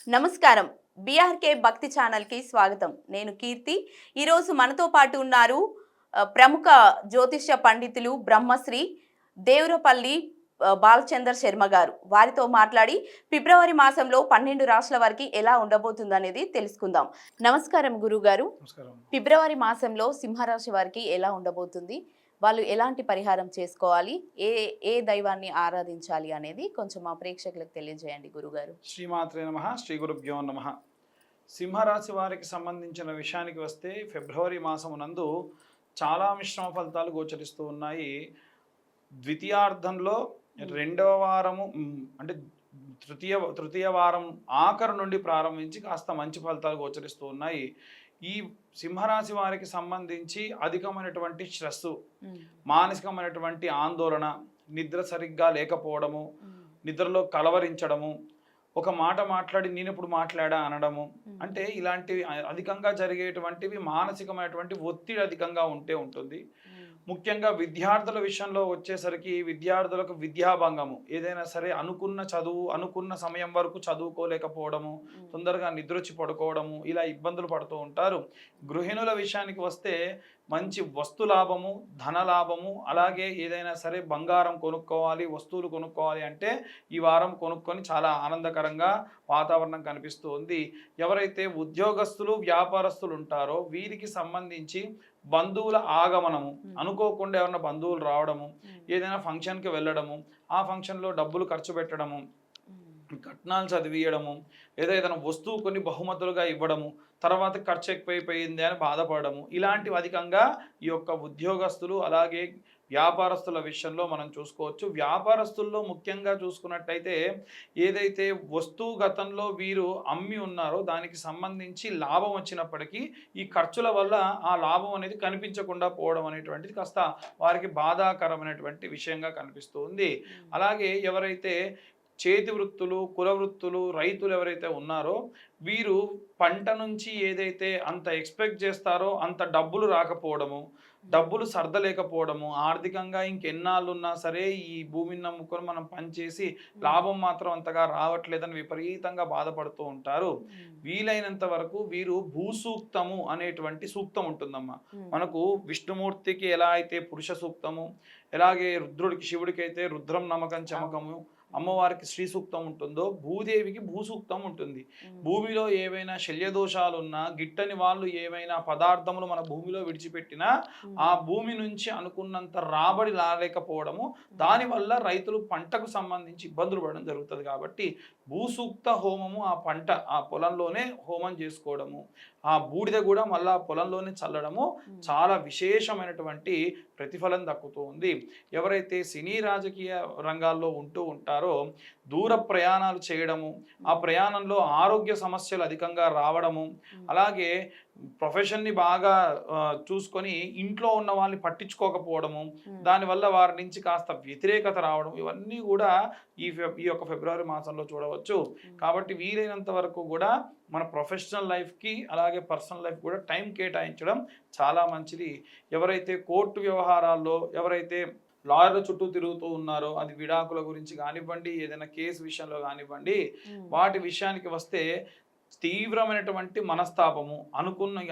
నమస్కారం. బీఆర్కే భక్తి ఛానల్‌కి స్వాగతం. నేను కీర్తి. ఈరోజు మనతో పాటు ఉన్నారు ప్రముఖ జ్యోతిష్య పండితులు బ్రహ్మశ్రీ దేవురపల్లి బాలచందర్ శర్మ గారు. వారితో మాట్లాడి ఫిబ్రవరి మాసంలో 12 రాశుల వారికి ఎలా ఉండబోతుందనేది తెలుసుకుందాం. నమస్కారం గురుగారు. నమస్కారం. ఫిబ్రవరి మాసంలో సింహరాశి వారికి ఎలా ఉండబోతుంది? వాళ్ళు ఎలాంటి పరిహారం చేసుకోవాలి? ఏ ఏ దైవాన్ని ఆరాధించాలి అనేది కొంచెం మా ప్రేక్షకులకు తెలియజేయండి గురుగారు. శ్రీమాత్రే నమః. శ్రీ గురుభ్యో నమః. సింహరాశి వారికి సంబంధించిన విషయానికి వస్తే ఫిబ్రవరి మాసమునందు చాలా మిశ్రమ ఫలితాలు గోచరిస్తూ ఉన్నాయి. ద్వితీయార్థంలో రెండవ వారము అంటే తృతీయ వారం ఆఖరు నుండి ప్రారంభించి కాస్త మంచి ఫలితాలు గోచరిస్తూ ఉన్నాయి. ఈ సింహరాశి వారికి సంబంధించి అధికమైనటువంటి స్ట్రెస్సు, మానసికమైనటువంటి ఆందోళన, నిద్ర సరిగ్గా లేకపోవడము, నిద్రలో కలవరించడము, ఒక మాట మాట్లాడి నేనెప్పుడు మాట్లాడా అనడము, అంటే ఇలాంటివి అధికంగా జరిగేటువంటివి మానసికమైనటువంటి ఒత్తిడి అధికంగా ఉంటుంది. ముఖ్యంగా విద్యార్థుల విషయంలో వచ్చేసరికి విద్యార్థులకు విద్యాభంగము, ఏదైనా సరే అనుకున్న చదువు అనుకున్న సమయం వరకు చదువుకోలేకపోవడము, తొందరగా నిద్రొచ్చి పడుకోవడము, ఇలా ఇబ్బందులు పడుతూ ఉంటారు. గృహిణుల విషయానికి వస్తే మంచి వస్తు లాభము, ధన లాభము, అలాగే ఏదైనా సరే బంగారం కొనుక్కోవాలి, వస్తువులు కొనుక్కోవాలి అంటే ఈ వారం కొనుక్కొని చాలా ఆనందకరంగా వాతావరణం కనిపిస్తూ ఉంది. ఎవరైతే ఉద్యోగస్తులు వ్యాపారస్తులు ఉంటారో వీరికి సంబంధించి బంధువుల ఆగమనము, అనుకోకుండా ఎవరైనా బంధువులు రావడము, ఏదైనా ఫంక్షన్కి వెళ్ళడము, ఆ ఫంక్షన్లో డబ్బులు ఖర్చు పెట్టడము, కట్నాలు చదివియడము, లేదా ఏదైనా వస్తువు కొన్ని బహుమతులుగా ఇవ్వడము, తర్వాత ఖర్చు ఎక్కువైపోయింది అని బాధపడము, ఇలాంటివి అధికంగా ఈ యొక్క ఉద్యోగస్తులు అలాగే వ్యాపారస్తుల విషయంలో మనం చూసుకోవచ్చు. వ్యాపారస్తుల్లో ముఖ్యంగా చూసుకున్నట్టయితే ఏదైతే వస్తువు గతంలో వీరు అమ్మి ఉన్నారో దానికి సంబంధించి లాభం వచ్చినప్పటికీ ఈ ఖర్చుల వల్ల ఆ లాభం అనేది కనిపించకుండా పోవడం అనేటువంటిది కాస్త వారికి బాధాకరమైనటువంటి విషయంగా కనిపిస్తూ ఉంది. అలాగే ఎవరైతే చేతి వృత్తులు, కుల వృత్తులు, రైతులు ఎవరైతే ఉన్నారో వీరు పంట నుంచి ఏదైతే అంత ఎక్స్పెక్ట్ చేస్తారో అంత డబ్బులు రాకపోవడము, డబ్బులు సర్దలేకపోవడము, ఆర్థికంగా ఇంకెన్నాళ్ళు ఉన్నా సరే ఈ భూమిని నమ్ముకొని మనం పనిచేసి లాభం మాత్రం అంతగా రావట్లేదని విపరీతంగా బాధపడుతూ ఉంటారు. వీలైనంత వరకు వీరు భూసూక్తము అనేటువంటి సూక్తం ఉంటుందమ్మా. మనకు విష్ణుమూర్తికి ఎలా అయితే పురుష సూక్తము, ఎలాగే రుద్రుడికి శివుడికి అయితే రుద్రం నమకం చమకము, అమ్మవారికి శ్రీ సూక్తం ఉంటుందో భూదేవికి భూసూక్తం ఉంటుంది. భూమిలో ఏవైనా శల్యదోషాలున్నా, గిట్టని వాళ్ళు ఏవైనా పదార్థములు మన భూమిలో విడిచిపెట్టినా ఆ భూమి నుంచి అనుకున్నంత రాబడి రాలేకపోవడము, దానివల్ల రైతులు పంటకు సంబంధించి ఇబ్బందులు పడడం జరుగుతుంది. కాబట్టి భూసూక్త హోమము ఆ పంట ఆ పొలంలోనే హోమం చేసుకోవడము, ఆ బూడిద కూడా మళ్ళా పొలంలోనే చల్లడము చాలా విశేషమైనటువంటి ప్రతిఫలం దక్కుతూ ఉంది. ఎవరైతే సినీ రాజకీయ రంగాల్లో ఉంటూ ఉంటారో దూర ప్రయాణాలు చేయడము, ఆ ప్రయాణంలో ఆరోగ్య సమస్యలు అధికంగా రావడము, అలాగే ప్రొఫెషన్ని బాగా చూసుకొని ఇంట్లో ఉన్న వాళ్ళని పట్టించుకోకపోవడము, దానివల్ల వారి నుంచి కాస్త వ్యతిరేకత రావడం, ఇవన్నీ కూడా ఈ యొక్క ఫిబ్రవరి మాసంలో చూడవచ్చు. కాబట్టి వీలైనంత వరకు కూడా మన ప్రొఫెషనల్ లైఫ్కి అలాగే పర్సనల్ లైఫ్ కూడా టైం కేటాయించడం చాలా మంచిది. ఎవరైతే కోర్టు వ్యవహారాల్లో ఎవరైతే లాయర్ల చుట్టూ తిరుగుతూ ఉన్నారో, అది విడాకుల గురించి కానివ్వండి, ఏదైనా కేసు విషయంలో కానివ్వండి, వాటి విషయానికి వస్తే తీవ్రమైనటువంటి మనస్తాపము,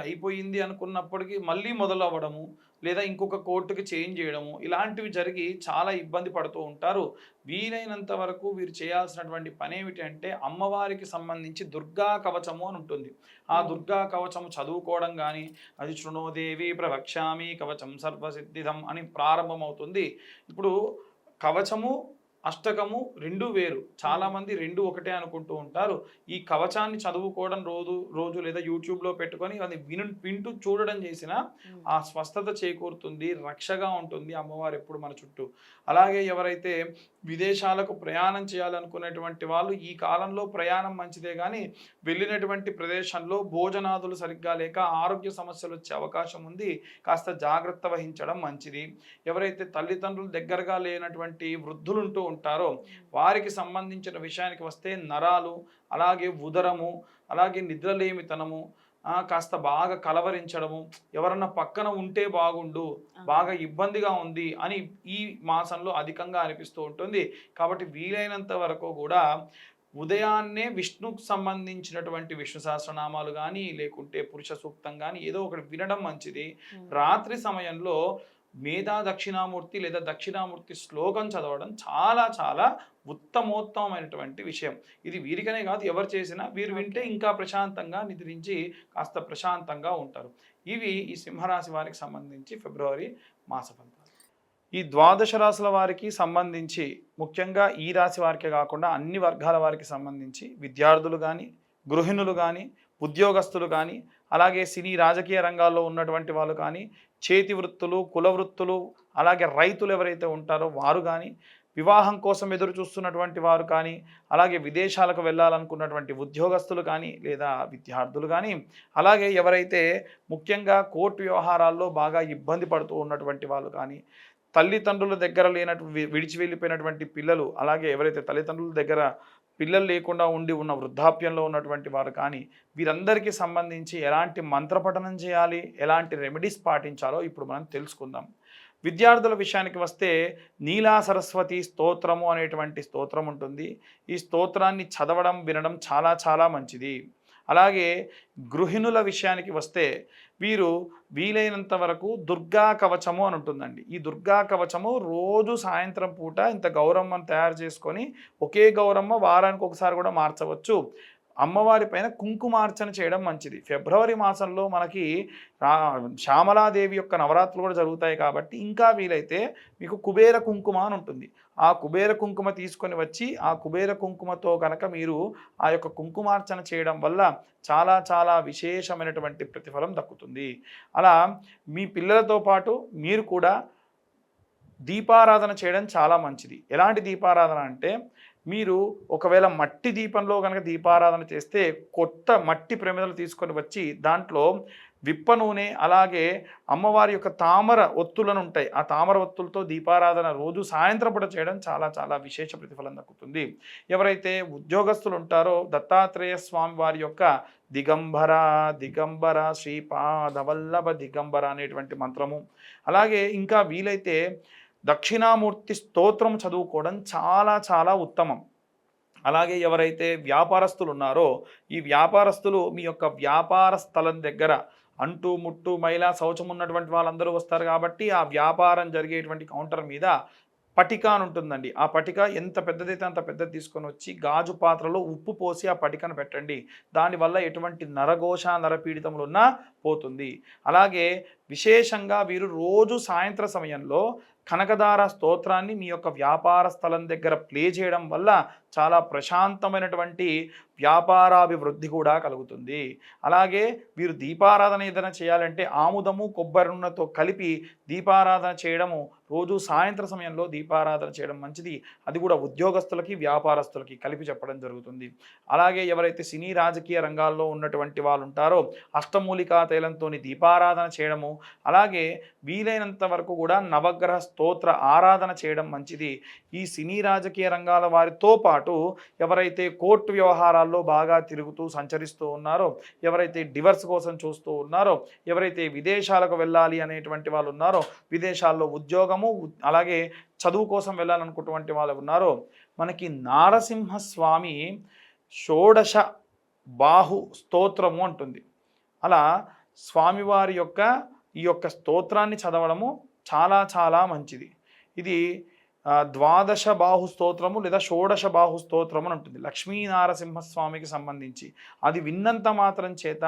అయిపోయింది అనుకున్నప్పటికీ మళ్ళీ మొదలవ్వడము, లేదా ఇంకొక కోర్టుకి చేంజ్ చేయడము, ఇలాంటివి జరిగి చాలా ఇబ్బంది పడుతూ ఉంటారు. వీలైనంత వరకు వీరు చేయాల్సినటువంటి పని ఏమిటి అంటే అమ్మవారికి సంబంధించి దుర్గా కవచము అని ఉంటుంది. ఆ దుర్గా కవచము చదువుకోవడం కానీ, అది శృణోదేవి ప్రవక్ష్యామి కవచం సర్వసిద్ధిదం అని ప్రారంభమవుతుంది. ఇప్పుడు కవచము అష్టకము రెండు వేరు. చాలామంది రెండు ఒకటే అనుకుంటూ ఉంటారు. ఈ కవచాన్ని చదువుకోవడం రోజు లేదా యూట్యూబ్లో పెట్టుకొని అది వింటూ చూడడం చేసిన ఆ స్వస్థత చేకూరుతుంది, రక్షగా ఉంటుంది అమ్మవారు ఎప్పుడు మన చుట్టూ. అలాగే ఎవరైతే విదేశాలకు ప్రయాణం చేయాలనుకునేటువంటి వాళ్ళు ఈ కాలంలో ప్రయాణం మంచిదే కానీ వెళ్ళినటువంటి ప్రదేశంలో భోజనాదులు సరిగ్గా లేక ఆరోగ్య సమస్యలు వచ్చే అవకాశం ఉంది. కాస్త జాగ్రత్త వహించడం మంచిది. ఎవరైతే తల్లిదండ్రులు దగ్గరగా లేనటువంటి వృద్ధులు ఉంటూ ఉంటారో వారికి సంబంధించిన విషయానికి వస్తే నరాలు, అలాగే ఉదరము, అలాగే నిద్రలేమితనము, కాస్త బాగా కలవరించడము, ఎవరన్నా పక్కన ఉంటే బాగుండు, బాగా ఇబ్బందిగా ఉంది అని ఈ మాసంలో అధికంగా అనిపిస్తూ ఉంటుంది. కాబట్టి వీలైనంత వరకు కూడా ఉదయాన్నే విష్ణుకు సంబంధించినటువంటి విష్ణు సహస్రనామాలు కానీ లేకుంటే పురుష సూక్తం కానీ ఏదో ఒకటి వినడం మంచిది. రాత్రి సమయంలో మేధా దక్షిణామూర్తి లేదా దక్షిణామూర్తి శ్లోకం చదవడం చాలా చాలా ఉత్తమోత్తమైనటువంటి విషయం. ఇది వీరికనే కాదు, ఎవరు చేసినా వీరు వింటే ఇంకా ప్రశాంతంగా నిద్రించి కాస్త ప్రశాంతంగా ఉంటారు. ఇవి ఈ సింహరాశి వారికి సంబంధించి ఫిబ్రవరి మాస ఫలితాలు. ఈ ద్వాదశ రాశుల వారికి సంబంధించి ముఖ్యంగా ఈ రాశి వారికే కాకుండా అన్ని వర్గాల వారికి సంబంధించి విద్యార్థులు కానీ, గృహిణులు కానీ, ఉద్యోగస్తులు కానీ, అలాగే సినీ రాజకీయ రంగాల్లో ఉన్నటువంటి వాళ్ళు కానీ, చేతి వృత్తులు, కుల వృత్తులు, అలాగే రైతులు ఎవరైతే ఉంటారో వారు కానీ, వివాహం కోసం ఎదురు చూస్తున్నటువంటి వారు కానీ, అలాగే విదేశాలకు వెళ్ళాలనుకున్నటువంటి ఉద్యోగస్తులు కానీ లేదా విద్యార్థులు కానీ, అలాగే ఎవరైతే ముఖ్యంగా కోర్టు వ్యవహారాల్లో బాగా ఇబ్బంది పడుతూ ఉన్నటువంటి వాళ్ళు కానీ, తల్లిదండ్రుల దగ్గర విడిచి వెళ్ళిపోయినటువంటి పిల్లలు, అలాగే ఎవరైతే తల్లిదండ్రుల దగ్గర పిల్లలు లేకుండా ఉన్న వృద్ధాప్యంలో ఉన్నటువంటి వారు కానీ, వీరందరికీ సంబంధించి ఎలాంటి మంత్రపఠనం చేయాలి, ఎలాంటి రెమెడీస్ పాటించాలో ఇప్పుడు మనం తెలుసుకుందాం. విద్యార్థుల విషయానికి వస్తే నీలా సరస్వతి స్తోత్రము అనేటువంటి స్తోత్రం ఉంటుంది. ఈ స్తోత్రాన్ని చదవడం వినడం చాలా చాలా మంచిది. అలాగే గృహిణుల విషయానికి వస్తే వీరు వీలైనంత వరకు దుర్గా కవచము అని ఉంటుందండి. ఈ దుర్గా కవచము రోజు సాయంత్రం పూట ఇంత గౌరమ్మను తయారు చేసుకొని, ఒకే గౌరమ్మ వారానికి ఒకసారి కూడా మార్చవచ్చు. అమ్మవారి పైన కుంకుమార్చన చేయడం మంచిది. ఫిబ్రవరి మాసంలో మనకి శ్యామలాదేవి యొక్క నవరాత్రులు కూడా జరుగుతాయి కాబట్టి ఇంకా వీలైతే మీకు కుబేర కుంకుమ అని ఉంటుంది. ఆ కుబేర కుంకుమ తీసుకొని వచ్చి ఆ కుబేర కుంకుమతో కనుక మీరు ఆ యొక్క కుంకుమార్చన చేయడం వల్ల చాలా చాలా విశేషమైనటువంటి ప్రతిఫలం దక్కుతుంది. అలా మీ పిల్లలతో పాటు మీరు కూడా దీపారాధన చేయడం చాలా మంచిది. ఎలాంటి దీపారాధన అంటే, మీరు ఒకవేళ మట్టి దీపంలో కనుక దీపారాధన చేస్తే కొత్త మట్టి ప్రమిదలు తీసుకొని వచ్చి దాంట్లో విప్ప నూనె, అలాగే అమ్మవారి యొక్క తామర ఒత్తులను ఉంటాయి, ఆ తామర ఒత్తులతో దీపారాధన రోజు సాయంత్రం పూట చేయడం చాలా చాలా విశేష ప్రతిఫలం దక్కుతుంది. ఎవరైతే ఉద్యోగస్తులు ఉంటారో దత్తాత్రేయ స్వామి వారి యొక్క దిగంబర దిగంబర శ్రీపాదవల్లభ దిగంబర అనేటువంటి మంత్రము, అలాగే ఇంకా వీలైతే దక్షిణామూర్తి స్తోత్రం చదువుకోవడం చాలా చాలా ఉత్తమం. అలాగే ఎవరైతే వ్యాపారస్తులు ఉన్నారో ఈ వ్యాపారస్తులు మీ యొక్క వ్యాపార స్థలం దగ్గర అంటూ ముట్టు మైలా శౌచం ఉన్నటువంటి వాళ్ళందరూ వస్తారు కాబట్టి ఆ వ్యాపారం జరిగేటువంటి కౌంటర్ మీద పటిక అని ఉంటుందండి. ఆ పటిక ఎంత పెద్దదైతే అంత పెద్దది తీసుకొని వచ్చి గాజు పాత్రలో ఉప్పు పోసి ఆ పటికను పెట్టండి. దానివల్ల ఎటువంటి నరఘోష నరపీడితములు ఉన్నా పోతుంది. అలాగే విశేషంగా వీరు రోజు సాయంత్ర సమయంలో కనకదార స్తోత్రాన్ని మీ యొక్క వ్యాపార స్థలం దగ్గర ప్లే చేయడం వల్ల చాలా ప్రశాంతమైనటువంటి వ్యాపారాభివృద్ధి కూడా కలుగుతుంది. అలాగే వీరు దీపారాధన ఏదైనా చేయాలంటే ఆముదము కొబ్బరి నూనెతో కలిపి దీపారాధన చేయడము, రోజు సాయంత్ర సమయంలో దీపారాధన చేయడం మంచిది. అది కూడా ఉద్యోగస్తులకి వ్యాపారస్తులకి కలిపి చెప్పడం జరుగుతుంది. అలాగే ఎవరైతే సినీ రాజకీయ రంగాల్లో ఉన్నటువంటి వాళ్ళు ఉంటారో అష్టమూలికా తైలంతో దీపారాధన చేయడము, అలాగే వీలైనంత వరకు కూడా నవగ్రహ స్తోత్ర ఆరాధన చేయడం మంచిది. ఈ సినీ రాజకీయ రంగాల వారితో పాటు ఎవరైతే కోర్టు వ్యవహారాల్లో బాగా తిరుగుతూ సంచరిస్తూ ఉన్నారో, ఎవరైతే డివర్స్ కోసం చూస్తూ ఉన్నారో, ఎవరైతే విదేశాలకు వెళ్ళాలి అనేటువంటి వాళ్ళు ఉన్నారో, విదేశాల్లో ఉద్యోగము అలాగే చదువు కోసం వెళ్ళాలనుకున్నటువంటి వాళ్ళు ఉన్నారో, మనకి నారసింహస్వామి షోడశ బాహు స్తోత్రము అంటుంది. అలా స్వామివారి యొక్క ఈ యొక్క స్తోత్రాన్ని చదవడము చాలా చాలా మంచిది. ఇది ద్వాదశ బాహు స్తోత్రము లేదా షోడశ బాహు స్తోత్రము అని ఉంటుంది లక్ష్మీనారసింహస్వామికి సంబంధించి. అది విన్నంత మాత్రం చేత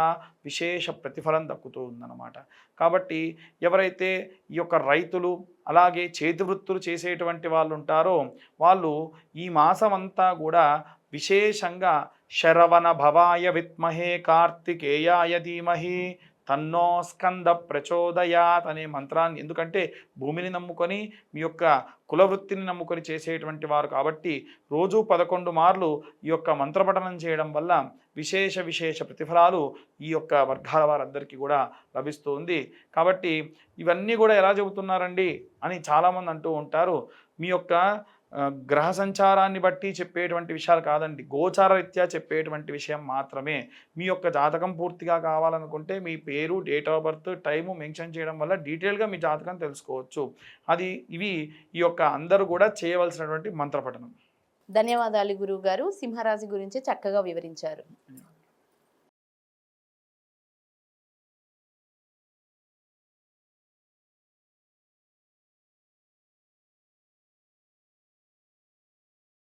విశేష ప్రతిఫలం దక్కుతూ ఉందన్నమాట. కాబట్టి ఎవరైతే ఈ యొక్క రైతులు అలాగే చేతి వృత్తులు చేసేటువంటి వాళ్ళు ఉంటారో వాళ్ళు ఈ మాసం అంతా కూడా విశేషంగా శరవణ భవాయ విద్మహే కార్తికేయాయ ధీమహి తన్నో స్కంద ప్రచోదయాత్ అనే మంత్రాన్ని, ఎందుకంటే భూమిని నమ్ముకొని మీ యొక్క కులవృత్తిని నమ్ముకొని చేసేటువంటి వారు కాబట్టి రోజు 11 మార్లు ఈ యొక్క మంత్రపఠనం చేయడం వల్ల విశేష విశేష ప్రతిఫలాలు ఈ యొక్క వర్గాల వారందరికీ కూడా లభిస్తుంది. కాబట్టి ఇవన్నీ కూడా ఎలా చెబుతున్నారండి అని చాలామంది అంటూ ఉంటారు. మీ యొక్క గ్రహ సంచారాన్ని బట్టి చెప్పేటువంటి విషయాలు కాదండి, గోచార రీత్యా చెప్పేటువంటి విషయం మాత్రమే. మీ యొక్క జాతకం పూర్తిగా కావాలనుకుంటే మీ పేరు, date of birth, time mention చేయడం వల్ల డీటెయిల్గా మీ జాతకం తెలుసుకోవచ్చు. ఇవి ఈ యొక్క అందరూ కూడా చేయవలసినటువంటి మంత్రపఠనం. ధన్యవాదాలు గురువు గారు. సింహరాశి గురించి చక్కగా వివరించారు.